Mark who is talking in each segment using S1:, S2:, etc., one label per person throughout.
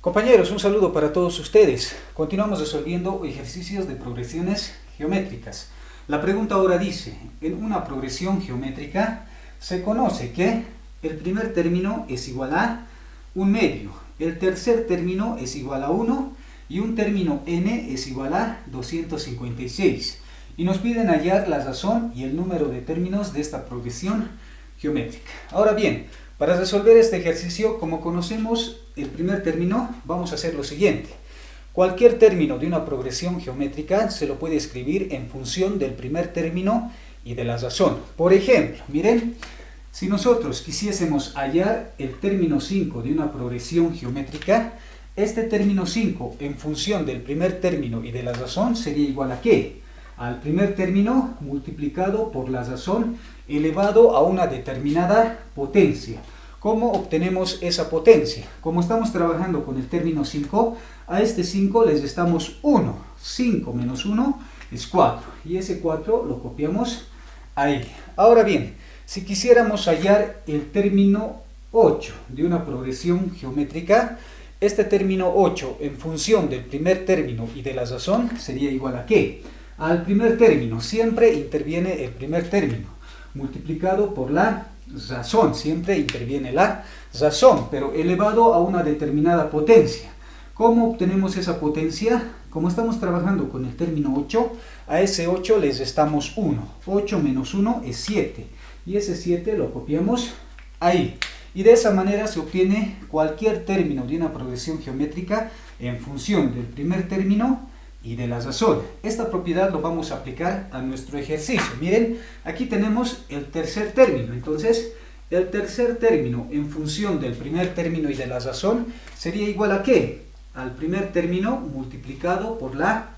S1: Compañeros, un saludo para todos ustedes. Continuamos resolviendo ejercicios de progresiones geométricas. La pregunta ahora dice, en una progresión geométrica se conoce que el primer término es igual a un medio, el tercer término es igual a 1 y un término n es igual a 256. Y nos piden hallar la razón y el número de términos de esta progresión geométrica. Ahora bien, para resolver este ejercicio, como conocemos el primer término, vamos a hacer lo siguiente. Cualquier término de una progresión geométrica se lo puede escribir en función del primer término y de la razón. Por ejemplo, miren, si nosotros quisiésemos hallar el término 5 de una progresión geométrica, este término 5 en función del primer término y de la razón sería igual a ¿qué? Al primer término multiplicado por la razón elevado a una determinada potencia. ¿Cómo obtenemos esa potencia? Como estamos trabajando con el término 5, a este 5 les restamos 1. 5 menos 1 es 4. Y ese 4 lo copiamos ahí. Ahora bien, si quisiéramos hallar el término 8 de una progresión geométrica, este término 8 en función del primer término y de la razón sería igual a ¿qué? Al primer término, siempre interviene el primer término, multiplicado por la razón, siempre interviene la razón, pero elevado a una determinada potencia. ¿Cómo obtenemos esa potencia? Como estamos trabajando con el término 8, a ese 8 les restamos 1. 8 menos 1 es 7, y ese 7 lo copiamos ahí. Y de esa manera se obtiene cualquier término de una progresión geométrica en función del primer término y de la razón. Esta propiedad lo vamos a aplicar a nuestro ejercicio. Miren, aquí tenemos el tercer término. Entonces, el tercer término en función del primer término y de la razón sería igual a ¿qué? Al primer término multiplicado por la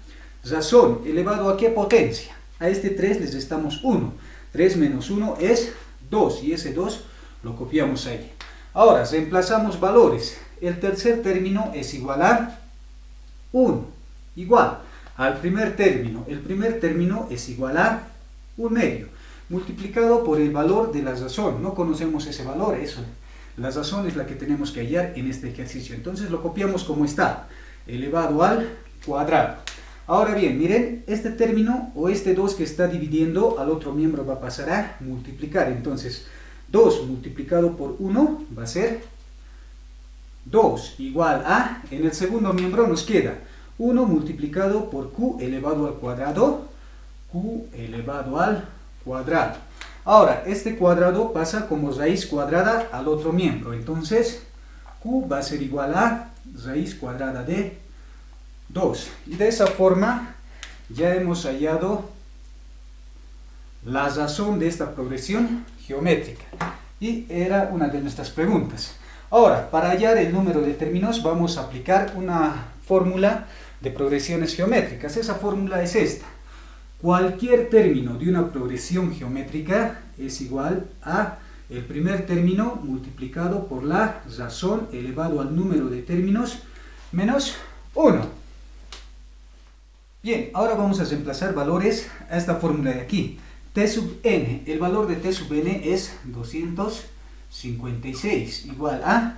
S1: razón, elevado a ¿qué potencia? A este 3 les restamos 1. 3 menos 1 es 2, y ese 2 lo copiamos ahí. Ahora, reemplazamos valores. El tercer término es igual a 1. Igual al primer término. El primer término es igual a un medio, multiplicado por el valor de la razón. No conocemos ese valor, eso. La razón es la que tenemos que hallar en este ejercicio. Entonces lo copiamos como está, elevado al cuadrado. Ahora bien, miren, este término o este 2 que está dividiendo al otro miembro va a pasar a multiplicar. Entonces, 2 multiplicado por 1 va a ser 2, igual a, en el segundo miembro nos queda 1 multiplicado por q elevado al cuadrado, q elevado al cuadrado. Ahora, este cuadrado pasa como raíz cuadrada al otro miembro. Entonces, q va a ser igual a raíz cuadrada de 2. Y de esa forma ya hemos hallado la razón de esta progresión geométrica. Y era una de nuestras preguntas. Ahora, para hallar el número de términos vamos a aplicar una fórmula de progresiones geométricas. Esa fórmula es esta. Cualquier término de una progresión geométrica es igual a el primer término multiplicado por la razón elevado al número de términos menos 1. Bien, ahora vamos a reemplazar valores a esta fórmula de aquí. T sub n, el valor de T sub n es 256, igual a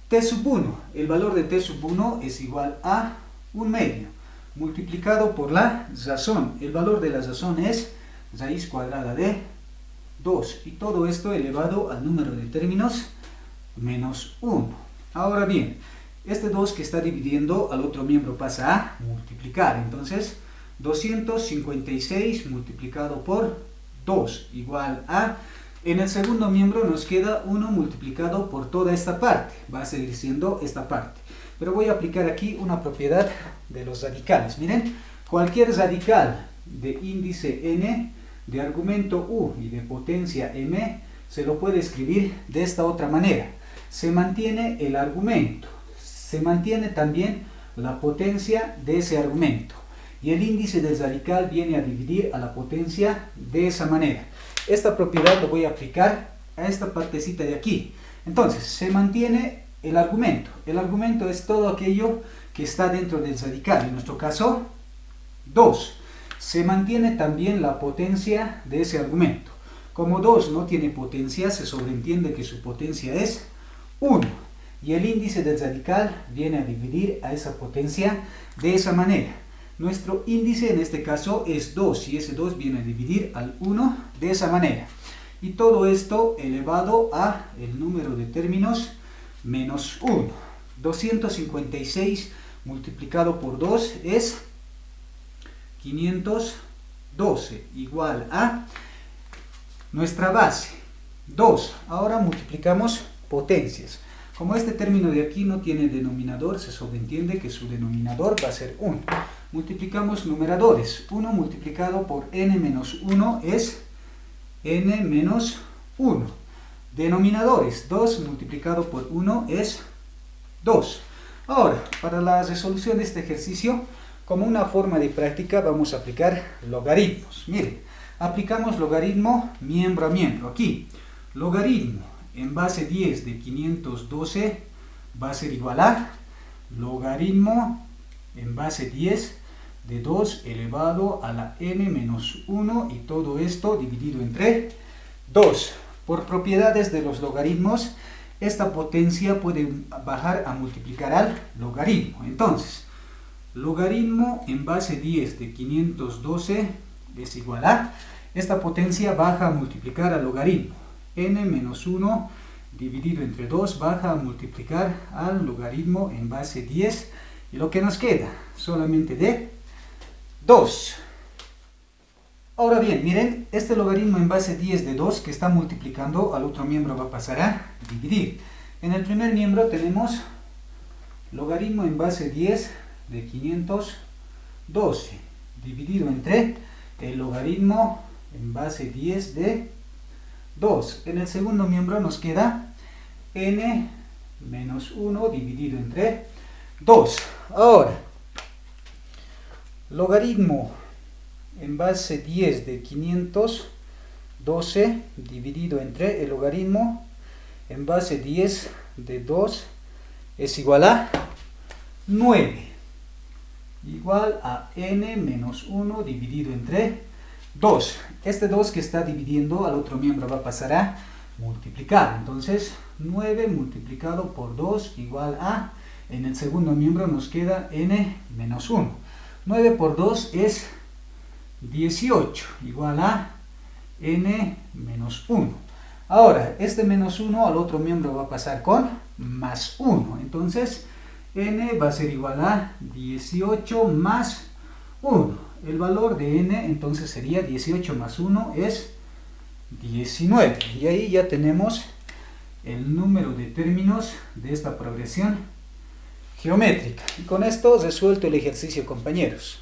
S1: T sub 1, el valor de T sub 1 es igual a un medio, multiplicado por la razón. El valor de la razón es raíz cuadrada de 2. Y todo esto elevado al número de términos menos 1. Ahora bien, este 2 que está dividiendo al otro miembro pasa a multiplicar. Entonces, 256 multiplicado por 2 igual a... En el segundo miembro nos queda 1 multiplicado por toda esta parte. Va a seguir siendo esta parte. Pero voy a aplicar aquí una propiedad de los radicales. Miren, cualquier radical de índice n, de argumento u y de potencia m, se lo puede escribir de esta otra manera. Se mantiene el argumento, se mantiene también la potencia de ese argumento. Y el índice del radical viene a dividir a la potencia de esa manera. Esta propiedad lo voy a aplicar a esta partecita de aquí. Entonces, se mantiene el argumento. El argumento es todo aquello que está dentro del radical. En nuestro caso, 2. Se mantiene también la potencia de ese argumento. Como 2 no tiene potencia, se sobreentiende que su potencia es 1. y el índice del radical viene a dividir a esa potencia de esa manera. Nuestro índice en este caso es 2 y ese 2 viene a dividir al 1 de esa manera. Y todo esto elevado a el número de términos menos 1. 256 multiplicado por 2 es 512 igual a nuestra base 2. Ahora multiplicamos potencias. Como este término de aquí no tiene denominador, se sobreentiende que su denominador va a ser 1. Multiplicamos numeradores. 1 multiplicado por n menos 1 es n menos 1. Denominadores. 2 multiplicado por 1 es 2. Ahora, para la resolución de este ejercicio, como una forma de práctica, vamos a aplicar logaritmos. Miren, aplicamos logaritmo miembro a miembro. Aquí, logaritmo en base 10 de 512 va a ser igual a logaritmo en base 10 de 2 elevado a la n menos 1 y todo esto dividido entre 2. Por propiedades de los logaritmos, esta potencia puede bajar a multiplicar al logaritmo. Entonces, logaritmo en base 10 de 512 es igual a, esta potencia baja a multiplicar al logaritmo. N menos 1 dividido entre 2 baja a multiplicar al logaritmo en base 10. Y lo que nos queda solamente de 2. Ahora bien, miren, este logaritmo en base 10 de 2 que está multiplicando al otro miembro va a pasar a dividir. En el primer miembro tenemos logaritmo en base 10 de 512 dividido entre el logaritmo en base 10 de 2. En el segundo miembro nos queda n menos 1 dividido entre 2. Ahora, logaritmo en base 10 de 512 dividido entre el logaritmo en base 10 de 2 es igual a 9. Igual a n menos 1 dividido entre 2. Este 2 que está dividiendo al otro miembro va a pasar a multiplicar. Entonces, 9 multiplicado por 2 igual a, en el segundo miembro nos queda n menos 1. 9 por 2 es 18, igual a n menos 1. Ahora, este menos 1 al otro miembro va a pasar con más 1. Entonces, n va a ser igual a 18 más 1. El valor de n entonces sería 18 más 1 es 19. Y ahí ya tenemos el número de términos de esta progresión geométrica. Y con esto resuelto el ejercicio, compañeros.